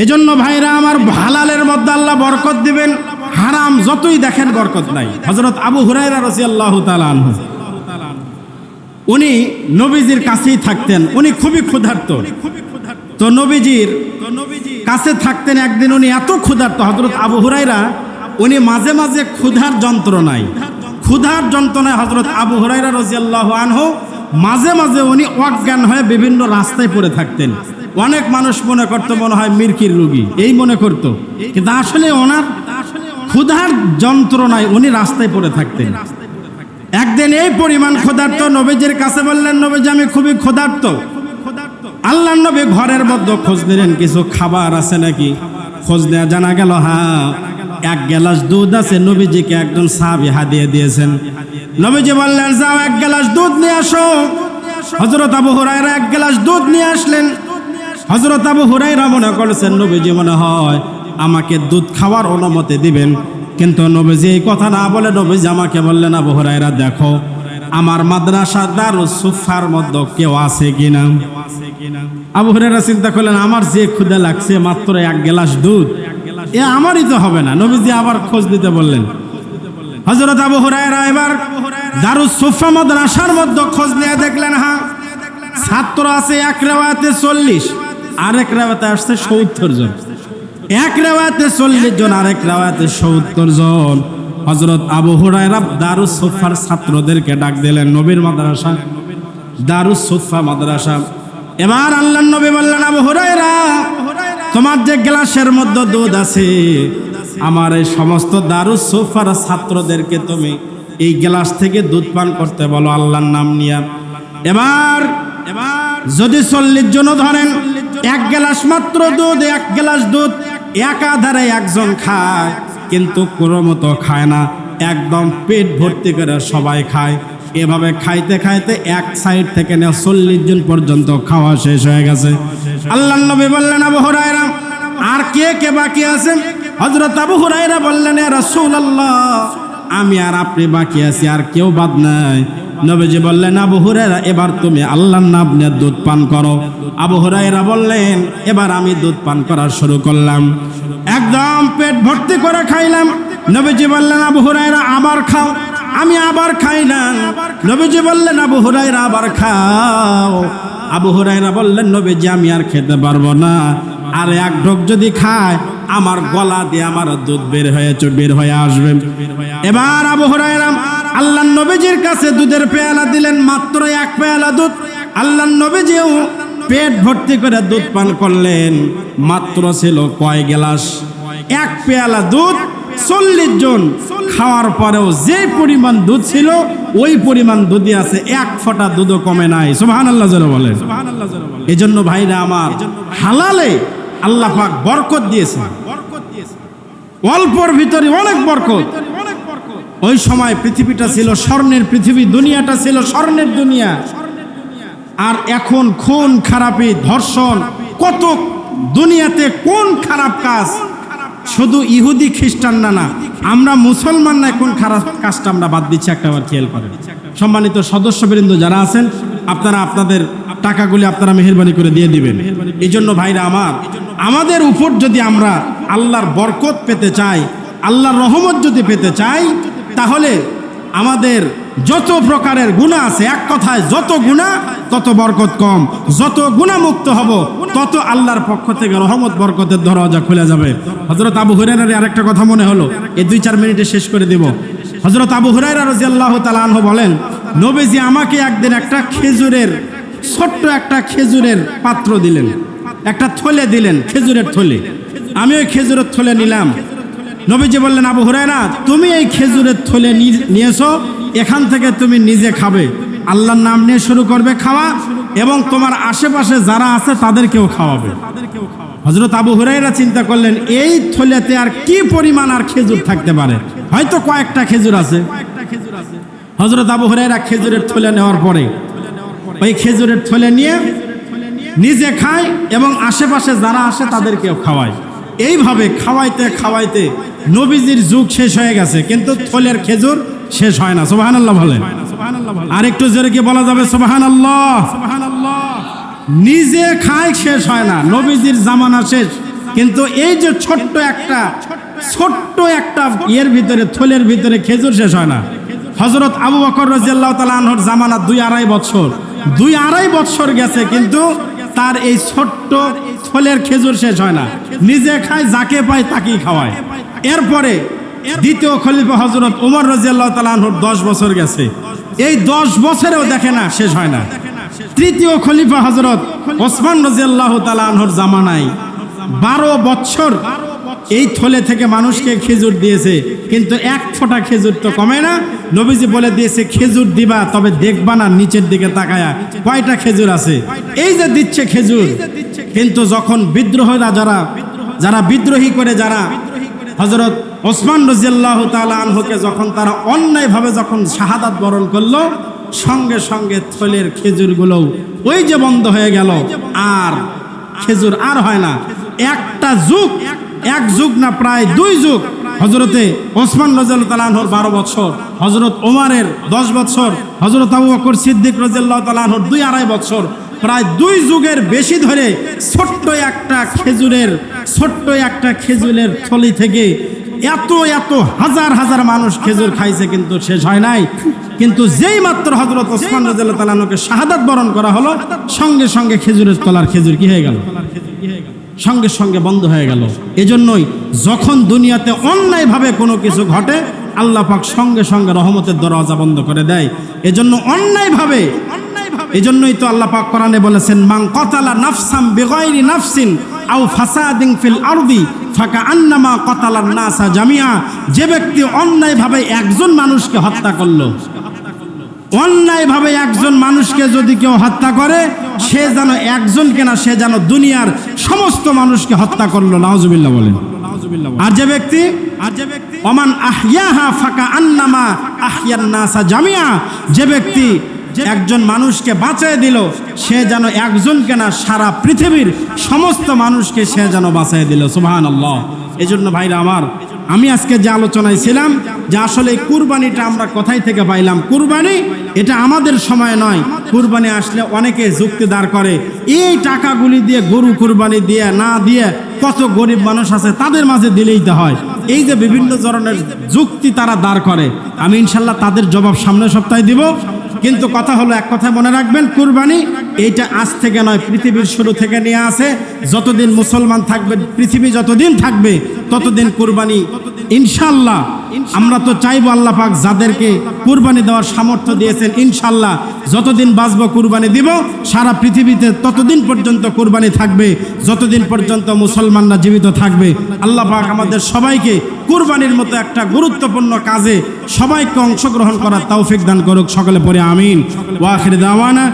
এজন্য ভাইরা আমার, হালালের মধ্যে আল্লাহ বরকত দিবেন, হারাম যতই দেখেন বরকত নাই। হযরত আবু হুরায়রা রাদিয়াল্লাহু তাআলা আনহু, উনি নবীজির কাছেই থাকতেন, উনি খুবই ক্ষুধার্ত। তো নবীজির কাছে থাকতেন। একদিন উনি এত ক্ষুধার্ত, হযরত আবু হুরায়রা, উনি মাঝে মাঝে ক্ষুধার যন্ত্রণায় হযরত আবু হুরায়রা রাদিয়াল্লাহু আনহু মাঝে মাঝে উনি অজ্ঞান হয়ে বিভিন্ন রাস্তায় পড়ে থাকতেন। অনেক মানুষ মনে করতো মনে হয় মির্কির রোগী, এই মনে করত, কিন্তু আসলে ওনার ক্ষুধার যন্ত্রণায় উনি রাস্তায় পড়ে থাকতেন। একদিন এই পরিমাণ ক্ষুধার্ত, নবীজির কাছে বললেন, নবীজি আমি খুবই ক্ষুধার্ত। আল্লাহর নবী ঘরের মধ্যে খোঁজ নিলেন কিছু খাবার আছে নাকি। খোঁজ নেওয়া জানা গেল হ্যাঁ, এক গ্লাস দুধ আছে। নবীজিকে একজন সাহাবী হাদিয়া দিয়েছেন। নবীজি বললেন, যাও এক গ্লাস দুধ নিয়ে আসো। হযরত আবু হুরায়রা এক গ্লাস দুধ নিয়ে আসলেন। হযরত আবু হুরায়রা মনে করেছেন নবীজি মনে হয় আমাকে দুধ খাওয়ার অনুমতি দিবেন, কিন্তু নবীজি এই কথা না বলে নবীজি আমাকে বললেন, আবু হুরায়রা দেখো আমার মাদ্রাসা দারুস সুফার মধ্যে কেউ আছে কিনা। আবু হুরায়রা চিন্তা করলেন, আমার যে ক্ষুধা লাগছে মাত্র এক গ্লাস দুধ, এ আমারই তো হবে না। নবীজি আবার খোঁজ দিতে বললেন। হযরত আবু হুরায়রা এবার দারুস সুফা মাদ্রাসার মধ্যে খোঁজ নিয়ে দেখলেন হ্যাঁ, ছাত্র আছে এক রিওয়ায়াতে 40, আরেক রিওয়ায়াতে আসছে 70 জন। এক রিওয়ায়াতে 40 জন, আরেক রিওয়ায়াতে 70 জন। হযরত আবু হুরায়রা দারুস সুফার ছাত্রদেরকে ডাক দিলেন, নবীর মাদ্রাসা দারুস সুফা মাদ্রাসা। এবার আল্লাহর নবী বললেন, আবু হুরায়রা তোমার যে গ্লাসের মধ্যে দুধ আছে, আমার এই সমস্ত দারুস সুফার ছাত্রদেরকে তুমি এই গ্লাস থেকে দুধ পান করতে বলো আল্লাহর নাম নিয়ে। এবার যদি 40 জন ধরেন, এক গ্লাস মাত্র দুধ, এক গ্লাস দুধ একাধারে একজন খায়, কিন্তু কোনো মতো খায় না, একদম পেট ভর্তি করে সবাই খায়। এভাবে খাইতে খাইতে এক সাইড থেকে 40 জন পর্যন্ত খাওয়া শেষ হয়ে গেছে। আল্লাহর নবী বললেন, আবু হুরায়রা আর কে কে বাকি আছেন? হযরত আবু হুরায়রা বললেন, ইয়া রাসূলুল্লাহ আমি আর আপনি বাকি আছি, আর কেউ বাদ নাই। নবীজি বললেন, আবু হুরায়রা এবার তুমি আল্লাহর নাম নিয়ে দুধ পান করো। আবু হুরায়রা বললেন, এবার আমি দুধ পান করা শুরু করলাম, একদম পেট ভর্তি করে খাইলাম। নবীজি বললেন, আবু হুরায়রা আবার খাও। আমি আবার খাইলাম। নবীজি বললেন, আবু হুরায়রা আবার খাও। আবু হুরায়রা বললেন, নবীজি আমি আর খেতে পারবো না, আর এক ঢোক যদি খায় আমার গলা দিয়ে আমার দুধ বের হয়ে আসবে। এবার আবু হুরায়রা আল্লাহর নবীজির কাছে দুধের পেয়ালা দিলেন, মাত্র এক পেয়ালা দুধ। আল্লাহর নবীজিও পেট ভর্তি করে দুধ পান করলেন। মাত্র ছিল কয় গ্লাস? এক পেয়ালা দুধ। 40 জন খাওয়ার পরেও যে পরিমাণ দুধ ছিল ওই পরিমাণ দুধই আছে, এক ফোঁটা দুধও কমে নাই। সুবহানাল্লাহ যারা বলেন। এজন্য ভাইরা আমার, হালালে আল্লাহ পাক বরকত দিয়েছে, অল্পর ভিতরে অনেক বরকত। ওই সময় পৃথিবীটা ছিল স্বর্ণের পৃথিবী, দুনিয়াটা ছিল স্বর্ণের দুনিয়া। আর এখন খুন খারাপি, ধর্ষণ, কত দুনিয়াতে কোন খারাপ কাজ, শুধু ইহুদি খ্রিস্টানরা না, আমরা মুসলমান না কোন খারাপ কাজটা আমরা বাদ দিচ্ছি, একটাবার খেয়াল করেন। সম্মানিত সদস্যবৃন্দ যারা আছেন, আপনারা আপনাদের টাকাগুলি আপনারা মেহেরবানি করে দিয়ে দিবেন। এই জন্য ভাইরা আমার, আমাদের উপর যদি আমরা আল্লাহর বরকত পেতে চাই, আল্লাহর রহমত যদি পেতে চাই, তাহলে আমাদের যত প্রকারের গুনাহ আছে, এক কথায় যত গুনাহ তত বরকত কম। যত গুনাহমুক্ত হব তত আল্লাহর পক্ষ থেকে রহমত বরকতের দরজা খুলে যাবে। হযরত আবু হুরায়রার আরেকটা কথা মনে হলো, এই 2-4 মিনিটে শেষ করে দেব। হযরত আবু হুরায়রা রাদিয়াল্লাহু তাআলা আনহু বলেন, নবীজি আমাকে একদিন একটা খেজুরের, ছোট্ট একটা খেজুরের পাত্র দিলেন, একটা থলে দিলেন, খেজুরের থলে। আমি ওই খেজুরের থলে নিলাম। নবীজি বললেন, আবু হুরায়রা তুমি এই খেজুরের থলে নিয়েছো, এখান থেকে তুমি নিজে খাবে, আল্লাহর নাম নিয়ে শুরু করবে খাওয়া, এবং তোমার আশেপাশে যারা আছে তাদেরকেও খাওয়াবে। হযরত আবু হুরায়রা চিন্তা করলেন, এই থলেতে আর কি পরিমাণ আর খেজুর থাকতে পারে, হয়তো কয়েকটা খেজুর আছে। হযরত আবু হুরায়রা খেজুরের থলে নেওয়ার পরে ওই খেজুরের থলে নিয়ে নিজে খায় এবং আশেপাশে যারা আসে তাদেরকেও খাওয়ায়। এইভাবে খাওয়াইতে খাওয়াইতে নবীজির যুগ শেষ হয়ে গেছে, কিন্তু থলের খেজুর শেষ হয় না। সুবহানাল্লাহ বলেন। আর একটু জোরে কি বলা যাবে? সুবহানাল্লাহ। নিজে খায় শেষ হয় না, নবীজির জামানা শেষ, কিন্তু এই যে ছোট্ট একটা ইয়ের ভিতরে, থলের ভিতরে খেজুর শেষ হয় না। হযরত আবু বকর রাদিয়াল্লাহু তাআলা আনহুর জামানা 2.5 বছর গেছে, কিন্তু তার এই ছোট্ট থলের খেজুর শেষ হয় না। নিজে খায়, যাকে পায় তাকেই খাওয়ায়। এরপরে দ্বিতীয় খলিফা হযরত ওমর রাদিয়াল্লাহু তাআলা আনহুর 10 বছর গেছে, এই 10 বছরেও দেখে না, শেষ হয় না। তৃতীয় খলিফা হযরত ওসমান রাদিয়াল্লাহু তাআলা আনহুর জামানায় 12 বছর এই থলে থেকে মানুষকে খেজুর দিয়েছে, কিন্তু এক ফোঁটা খেজুর তো কমে না। নবীজি বলে দিয়েছে, খেজুর দিবা তবে দেখবা না নিচের দিকে তাকায়া কয়টা খেজুর আছে। এই যে দিচ্ছে খেজুর, কিন্তু যখন বিদ্রোহীরা যারা বিদ্রোহী করে, যারা হযরত ওসমান রাদিয়াল্লাহু তাআলা আনহুকে যখন তারা অন্যায়ভাবে যখন শাহাদাত বরণ করলো, সঙ্গে সঙ্গে থলের খেজুরগুলো ওই যে বন্ধ হয়ে গেল, আর খেজুর আর হয় না। এক যুগ না, প্রায় 2 যুগ। হযরতে ওসমান রাদিয়াল্লাহু তাআলা আনহুর 12 বছর, হযরত ওমরের 10 বছর, হযরত আবু বকর সিদ্দিক রাদিয়াল্লাহু তাআলা আনহুর 2.5 বছর, প্রায় 2 যুগের বেশি ধরে ছোট্ট একটা খেজুরের থলি থেকে এত হাজার হাজার মানুষ খেজুর খাইছে, কিন্তু শেষ হয় নাই। কিন্তু যেই মাত্র হযরত ওসমান রাদিয়াল্লাহু তাআলা আনহুকে শাহাদাত বরণ করা হলো, সঙ্গে সঙ্গে খেজুরের তলার খেজুর কি হয়ে গেল? সঙ্গে সঙ্গে বন্ধ হয়ে গেল। এজন্যই যখন দুনিয়াতে অন্যায়ভাবে কোনো কিছু ঘটে, আল্লাহ পাক সঙ্গে সঙ্গে রহমতের দরজা বন্ধ করে দেয়। এজন্য এজন্যই তো আল্লাহ পাক কোরআনে বলেছেন, মান কাতালা নাফসাম বিগাইরি নাফসিন আও ফাসাদিন ফিল আরদি ফাকাআন্নামা কাতালান নাসা জামিআ। যে ব্যক্তি অন্যায়ভাবে একজন মানুষকে হত্যা করলো, অন্যায়ভাবে একজন মানুষকে যদি কেউ হত্যা করে, সে যেন একজনকে না, সে যেন দুনিয়ার সমস্ত মানুষকে হত্যা করলো। নাউজুবিল্লাহ বলেন। আর যে ব্যক্তি ওমান আহইয়াহা ফাকাআন্নামা আহইয়ান নাসা জামিআ, যে ব্যক্তি একজন মানুষকে বাঁচিয়ে দিল, সে যেন একজনকে না, সারা পৃথিবীর সমস্ত মানুষকে সে যেন বাঁচিয়ে দিল। সুবহানাল্লাহ। এজন্য ভাইরা আমার, আমি আজকে যে আলোচনায় ছিলাম যে আসলে কুরবানিটা আমরা কোথায় থেকে পাইলাম। কুরবানি এটা আমাদের সময় নয়। কুরবানি আসলে অনেকে যুক্তি দাঁড় করে, এই টাকাগুলি দিয়ে গরু কুরবানি দিয়ে না দিয়ে কত গরিব মানুষ আছে, তাদের মাঝে দিলেই তো হয়। এই যে বিভিন্ন ধরনের যুক্তি তারা দাঁড় করে, আমি ইনশাল্লাহ তাদের জবাব সামনের সপ্তাহে দিব। কিন্তু কথা হলো, এক কথা মনে রাখবেন, কুরবানি এইটা আজ থেকে নয়, পৃথিবীর শুরু থেকে নিয়ে আসে। যতদিন মুসলমান থাকবে, পৃথিবী যতদিন থাকবে, ততদিন কুরবানি ইনশাল্লাহ। আমরা তো চাইবো আল্লাহ পাক যাদেরকে কুরবানি দেওয়ার সামর্থ্য দিয়েছেন, ইনশাল্লাহ যতদিন বাঁচবো কুরবানি দিব। সারা পৃথিবীতে ততদিন পর্যন্ত কুরবানি থাকবে, যতদিন পর্যন্ত মুসলমানরা জীবিত থাকবে। আল্লাহ পাক আমাদের সবাইকে কুরবানির মতো একটা গুরুত্বপূর্ণ কাজে সবাইকে অংশগ্রহণ করার তৌফিক দান করুক। সকলে পড়ে আমিন। ওয়া আখির দাওয়ানা।